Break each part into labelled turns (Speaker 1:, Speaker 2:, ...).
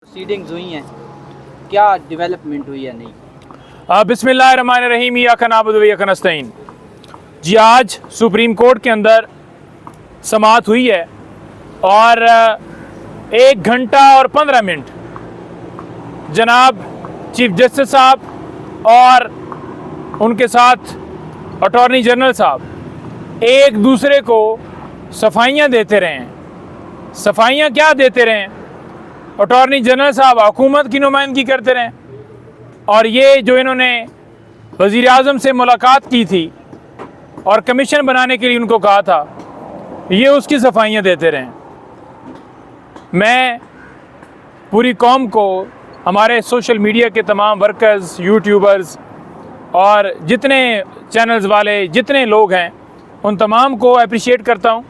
Speaker 1: Proceedings हुई हैं, क्या डेवलपमेंट हुई है नहीं?
Speaker 2: बिस्मिल्लाहिर्रहमानिर्रहीम इय्याका नअबुदु व इय्याका नस्तईन। जी, आज सुप्रीम कोर्ट के अंदर समाअत हुई है और 1 घंटा और 15 मिनट जनाब चीफ जस्टिस साहब और उनके साथ अटॉर्नी जनरल साहब एक दूसरे को सफाइयाँ देते रहे हैं। सफाइयाँ क्या देते रहे? अटॉर्नी जनरल साहब हुकूमत की नुमाइंदगी करते रहे और ये जो इन्होंने वज़ीर आज़म से मुलाकात की थी और कमीशन बनाने के लिए उनको कहा था, ये उसकी सफाइयाँ देते रहे। मैं पूरी कौम को, हमारे सोशल मीडिया के तमाम वर्कर्स, यूट्यूबर्स और जितने चैनल्स वाले जितने लोग हैं, उन तमाम को अप्रिशिएट करता हूँ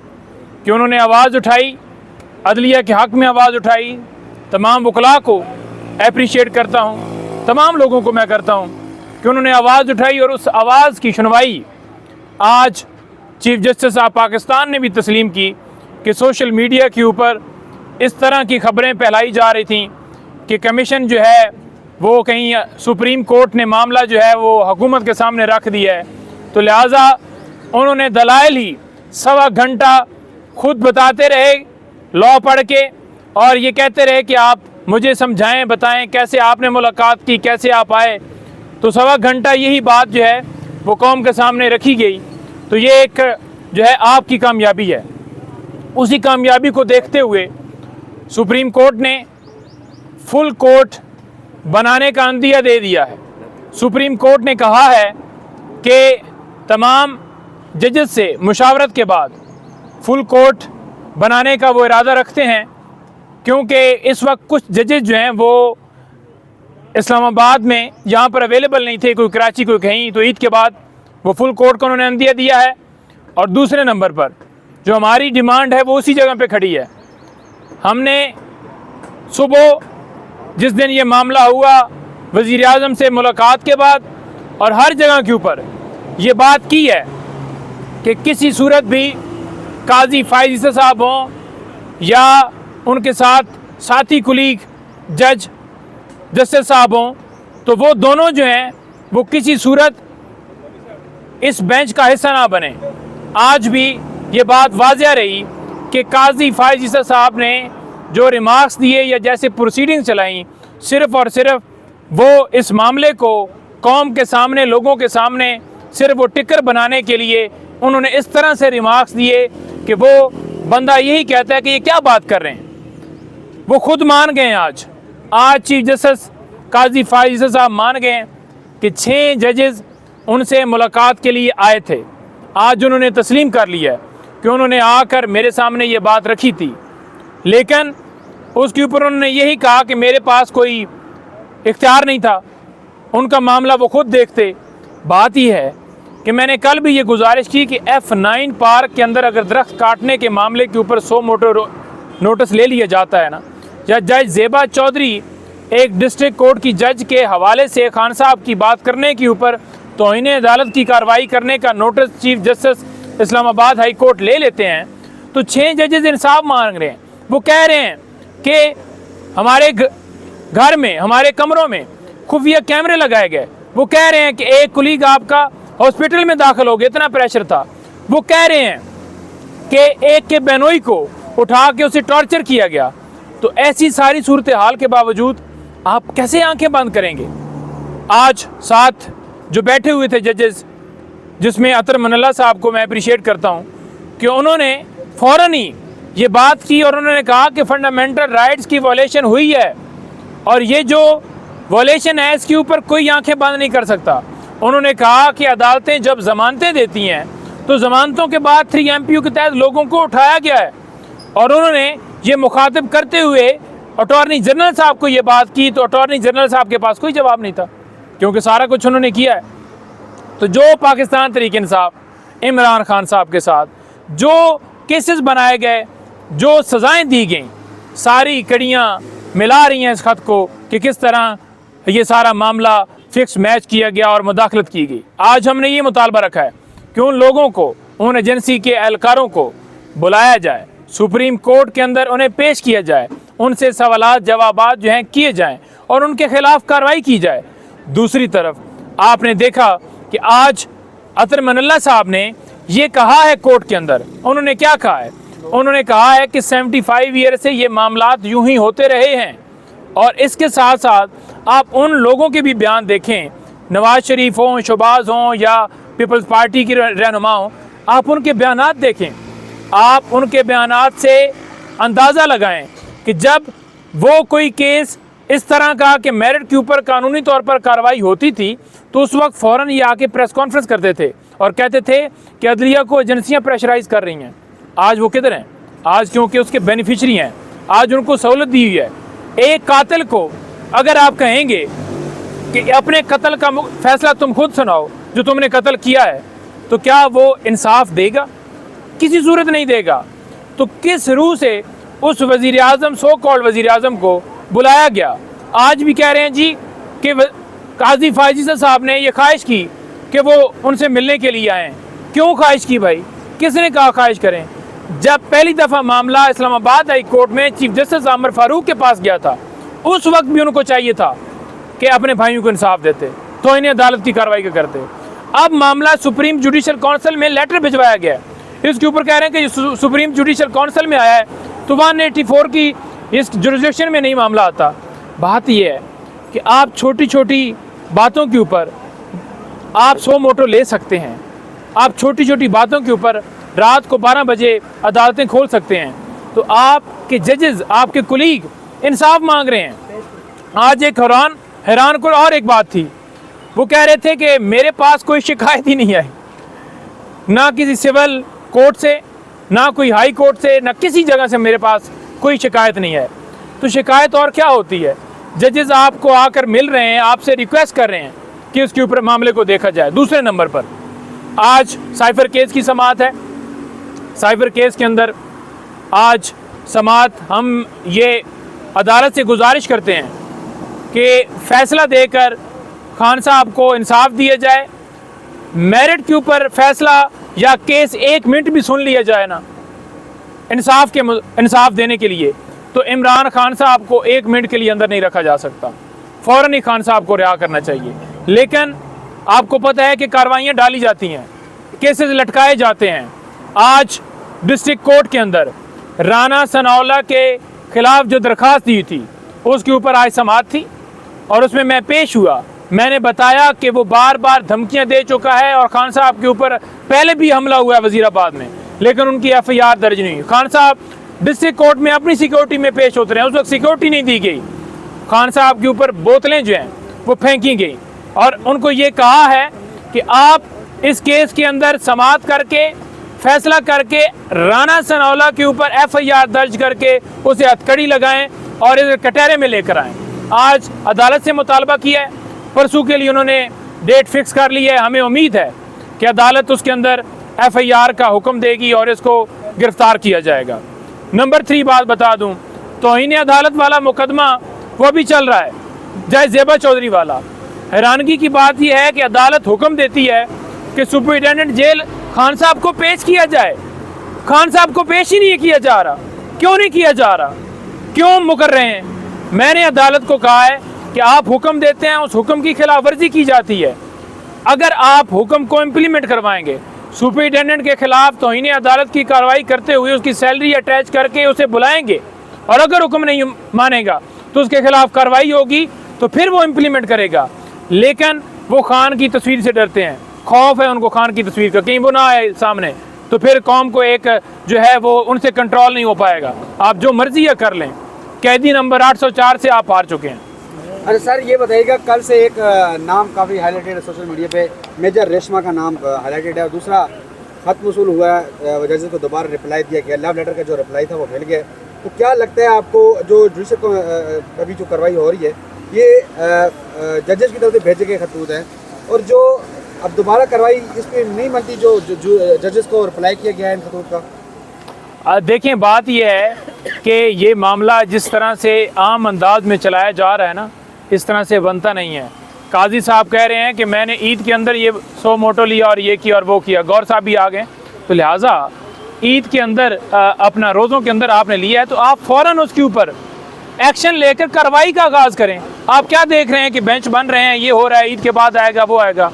Speaker 2: कि उन्होंने आवाज़ उठाई, अदलिया के हक़ में आवाज़ उठाई। तमाम वकला को अप्रिशिएट करता हूँ, तमाम लोगों को मैं करता हूँ कि उन्होंने आवाज़ उठाई और उस आवाज़ की सुनवाई आज चीफ जस्टिस ऑफ पाकिस्तान ने भी तस्लीम की कि सोशल मीडिया के ऊपर इस तरह की खबरें फैलाई जा रही थी कि कमीशन जो है वो कहीं सुप्रीम कोर्ट ने मामला जो है वो हुकूमत के सामने रख दिया है, तो लिहाजा उन्होंने दलाइल ही 1.25 घंटा खुद बताते रहे लॉ पढ़ के और ये कहते रहे कि आप मुझे समझाएं, बताएं कैसे आपने मुलाकात की, कैसे आप आए। तो 1.25 घंटा यही बात जो है वो कौम के सामने रखी गई। तो ये एक जो है आपकी कामयाबी है। उसी कामयाबी को देखते हुए सुप्रीम कोर्ट ने फुल कोर्ट बनाने का अंदिया दे दिया है। सुप्रीम कोर्ट ने कहा है कि तमाम जजेस से मुशावरत के बाद फुल कोर्ट बनाने का वो इरादा रखते हैं, क्योंकि इस वक्त कुछ जजेस जो हैं वो इस्लामाबाद में यहाँ पर अवेलेबल नहीं थे, कोई कराची कोई कहीं। तो ईद के बाद वो फुल कोर्ट को उन्होंने अंदिया दिया है। और दूसरे नंबर पर जो हमारी डिमांड है वो उसी जगह पे खड़ी है। हमने सुबह जिस दिन ये मामला हुआ वज़ीर आज़म से मुलाकात के बाद और हर जगह के ऊपर ये बात की है कि किसी सूरत भी काजी फायज़ ईसा साहब हों या उनके साथ साथी कुलीग जज जस्टिस साहब हों, तो वो दोनों जो हैं वो किसी सूरत इस बेंच का हिस्सा ना बने। आज भी ये बात वाज़िया रही कि काजी फायज़ ईसा साहब ने जो रिमार्क्स दिए या जैसे प्रोसीडिंग चलाई, सिर्फ़ और सिर्फ वो इस मामले को कौम के सामने, लोगों के सामने सिर्फ वो टिकर बनाने के लिए उन्होंने इस तरह से रिमार्क्स दिए कि वो बंदा यही कहता है कि ये क्या बात कर रहे हैं। वो खुद मान गए आज चीफ जस्टिस काजी फायज़ ईसा साहब मान गए कि 6 जजेस उनसे मुलाकात के लिए आए थे। आज उन्होंने तस्लीम कर लिया है कि उन्होंने आकर मेरे सामने ये बात रखी थी, लेकिन उसके ऊपर उन्होंने यही कहा कि मेरे पास कोई इख्तियार नहीं था, उनका मामला वो खुद देखते। बात ही है कि मैंने कल भी ये गुजारिश की कि F9 पार्क के अंदर अगर दरख्त काटने के मामले के ऊपर 100 मोटर नोटिस ले लिया जाता है ना, या जज ज़ेबा चौधरी एक डिस्ट्रिक्ट कोर्ट की जज के हवाले से खान साहब की बात करने के ऊपर तौहीन अदालत की कार्रवाई करने का notice chief justice Islamabad high court ले लेते हैं, तो 6 जजेस इंसाफ मांग रहे हैं। वो कह रहे हैं कि हमारे घर में, हमारे कमरों में खुफिया कैमरे लगाए गए। वो कह रहे हैं कि एक कुलीग आपका हॉस्पिटल में दाखिल हो गया, इतना प्रेशर था। वो कह रहे हैं कि एक के बेनोई को उठा के उसे टॉर्चर किया गया। तो ऐसी सारी सूरत हाल के बावजूद आप कैसे आंखें बंद करेंगे? आज साथ जो बैठे हुए थे जजेस, जिसमें अतर मनल्ला साहब को मैं अप्रिशिएट करता हूँ कि उन्होंने फ़ौरन ही ये बात की और उन्होंने कहा कि फंडामेंटल राइट्स की वॉलेशन हुई है और ये जो वॉलेशन है इसके ऊपर कोई आंखें बंद नहीं कर सकता। उन्होंने कहा कि अदालतें जब ज़मानतें देती हैं तो ज़मानतों के बाद 3 MPU के तहत लोगों को उठाया गया है। और उन्होंने ये मुखातिब करते हुए अटॉर्नी जनरल साहब को ये बात की, तो अटॉर्नी जनरल साहब के पास कोई जवाब नहीं था, क्योंकि सारा कुछ उन्होंने किया है। तो जो पाकिस्तान तहरीक इंसाफ इमरान खान साहब के साथ जो केसेस बनाए गए, जो सज़ाएँ दी गई, सारी कड़ियाँ मिला रही हैं इस ख़त को कि किस तरह ये सारा मामला फिक्स मैच किया गया और मुदाखलत की गई। आज हमने ये मुतालबा रखा है कि उन लोगों को, उन एजेंसी के एहलकारों को बुलाया जाए, सुप्रीम कोर्ट के अंदर उन्हें पेश किया जाए उनसे सवालात जवाबात जो हैं किए जाएं और उनके खिलाफ कार्रवाई की जाए। दूसरी तरफ आपने देखा कि आज अतर मनल्ला साहब ने ये कहा है कोर्ट के अंदर, उन्होंने क्या कहा है? उन्होंने कहा है कि 75 ईयर से ये मामलात यूं ही होते रहे हैं। और इसके साथ साथ आप उन लोगों के भी बयान देखें, नवाज शरीफ हों, शहबाज हों या पीपल्स पार्टी की रहनुमा हों, आप उनके बयानात देखें। आप उनके बयानात से अंदाज़ा लगाएं कि जब वो कोई केस इस तरह का कि मेरिट के ऊपर कानूनी तौर पर कार्रवाई होती थी तो उस वक्त फ़ौरन ये आके प्रेस कॉन्फ्रेंस करते थे और कहते थे कि अदलिया को एजेंसियां प्रेशराइज कर रही हैं। आज वो किधर हैं? आज क्योंकि उसके बेनिफिशरी हैं, आज उनको सहूलत दी हुई है। एक कातिल को अगर आप कहेंगे कि अपने कत्ल का फैसला तुम खुद सुनाओ जो तुमने कत्ल किया है, तो क्या वो इंसाफ देगा? किसी सूरत नहीं देगा। तो किस रूह से उस वज़ीर आज़म, सो कॉल्ड वज़ीर आज़म को बुलाया गया? आज भी कह रहे हैं जी कि काजी फायजी साहब ने ये ख्वाहिश की कि वो उनसे मिलने के लिए आएँ। क्यों ख्वाहिश की भाई? किसने कहा ख्वाहिश करें? जब पहली दफ़ा मामला इस्लामाबाद हाई कोर्ट में चीफ जस्टिस आमिर फारूक के पास गया था, उस वक्त भी उनको चाहिए था कि अपने भाइयों को इंसाफ देते, तो इन्हें अदालत की कार्रवाई का करते। अब मामला सुप्रीम जुडिशल काउंसिल में लेटर भिजवाया गया है, इसके ऊपर कह रहे हैं कि सुप्रीम जुडिशल काउंसिल में आया है तो 184 की इस जुरिस्डिक्शन में नहीं मामला आता। बात यह है कि आप छोटी छोटी बातों के ऊपर आप सो मोटो ले सकते हैं। आप छोटी छोटी बातों के ऊपर रात को 12 बजे अदालतें खोल सकते हैं। तो आपके जजेस, आपके कुलीग इंसाफ मांग रहे हैं। आज एक हैरान को और एक बात थी, वो कह रहे थे कि मेरे पास कोई शिकायत ही नहीं आई, ना किसी सिविल कोर्ट से, ना कोई हाई कोर्ट से, ना किसी जगह से मेरे पास कोई शिकायत नहीं है। तो शिकायत और क्या होती है? जजेस आपको आकर मिल रहे हैं, आपसे रिक्वेस्ट कर रहे हैं कि उसके ऊपर मामले को देखा जाए। दूसरे नंबर पर आज साइफर केस की समाअत है। साइफर केस के अंदर आज समाअत हम ये अदालत से गुजारिश करते हैं कि फ़ैसला देकर खान साहब को इंसाफ दिया जाए। मेरिट के ऊपर फैसला या केस 1 मिनट भी सुन लिया जाए ना इंसाफ देने के लिए, तो इमरान खान साहब को 1 मिनट के लिए अंदर नहीं रखा जा सकता। फ़ौरन ही खान साहब को रिहा करना चाहिए। लेकिन आपको पता है कि कार्रवाइयाँ डाली जाती हैं, केसेस लटकाए जाते हैं। आज डिस्ट्रिक्ट कोर्ट के अंदर राना सनाउल्लाह के खिलाफ जो दरख्वास्त दी थी उसके ऊपर आज समाअत थी और उसमें मैं पेश हुआ। मैंने बताया कि वो बार बार धमकियां दे चुका है और खान साहब के ऊपर पहले भी हमला हुआ है वजीराबाद में, लेकिन उनकी FIR दर्ज नहीं हुई। खान साहब डिस्ट्रिक्ट कोर्ट में अपनी सिक्योरिटी में पेश होते रहे, उस वक्त सिक्योरिटी नहीं दी गई। खान साहब के ऊपर बोतलें जो हैं वो फेंकी गई और उनको ये कहा है कि आप इस केस के अंदर समाअत करके फैसला करके राना सनाउल्लाह के ऊपर FIR दर्ज करके उसे हथकड़ी लगाएं और इसे कटहरे में लेकर आएँ। आज अदालत से मुतालबा किया है, परसों के लिए उन्होंने डेट फिक्स कर ली है। हमें उम्मीद है कि अदालत उसके अंदर FIR का हुक्म देगी और इसको गिरफ्तार किया जाएगा। नंबर 3 बात बता दूं, तौहीन अदालत वाला मुकदमा वो भी चल रहा है, जज ज़ेबा चौधरी वाला। हैरानगी की बात यह है कि अदालत हुक्म देती है कि सुपरिटेंडेंट जेल खान साहब को पेश किया जाए। खान साहब को पेश ही नहीं किया जा रहा। क्यों नहीं किया जा रहा? क्यों मुकर रहे हैं? मैंने अदालत को कहा है कि आप हुक्म देते हैं, उस हुक्म की खिलाफ वर्जी की जाती है। अगर आप हुक्म को इम्प्लीमेंट करवाएंगे, सुपरिटेंडेंट के खिलाफ तौहीन अदालत की कार्रवाई करते हुए उसकी सैलरी अटैच करके उसे बुलाएंगे और अगर हुक्म नहीं मानेगा तो उसके खिलाफ कार्रवाई होगी, तो फिर वो इम्प्लीमेंट करेगा। लेकिन वो खान की तस्वीर से डरते हैं, खौफ है उनको खान की तस्वीर का, कहीं वो ना आए सामने, तो फिर कौम को एक जो है वो उनसे कंट्रोल नहीं हो पाएगा। आप जो मर्जी है कर लें। कैदी नंबर 804 से आप हार चुके हैं।
Speaker 3: अरे सर ये बताइएगा, कल से एक नाम काफ़ी हाईलाइटेड है सोशल मीडिया पे, मेजर रेशमा का नाम हाईलाइटेड है और दूसरा खत वसूल हुआ है, जजेस को दोबारा रिप्लाई दिया गया, लव लेटर का जो रिप्लाई था वो मिल गया। तो क्या लगता है आपको जो जुडिशल को अभी जो कार्रवाई हो रही है ये जजेस की तरफ से भेजे गए खतूत हैं और जो अब दोबारा कार्रवाई इस पर नहीं बनती जो जजेस को रिप्लाई किया गया है इन खतूत का?
Speaker 2: देखें, बात यह है कि ये मामला जिस तरह से आम अंदाज में चलाया जा रहा है ना, इस तरह से बनता नहीं है। काजी साहब कह रहे हैं कि मैंने ईद के अंदर ये सो मोटो लिया और ये किया और वो किया। गौर साहब भी आ गए, तो लिहाजा ईद के अंदर अपना रोज़ों के अंदर आपने लिया है तो आप फ़ौरन उसके ऊपर एक्शन लेकर कार्रवाई का आगाज़ करें। आप क्या देख रहे हैं कि बेंच बन रहे हैं, ये हो रहा है, ईद के बाद आएगा, वो आएगा।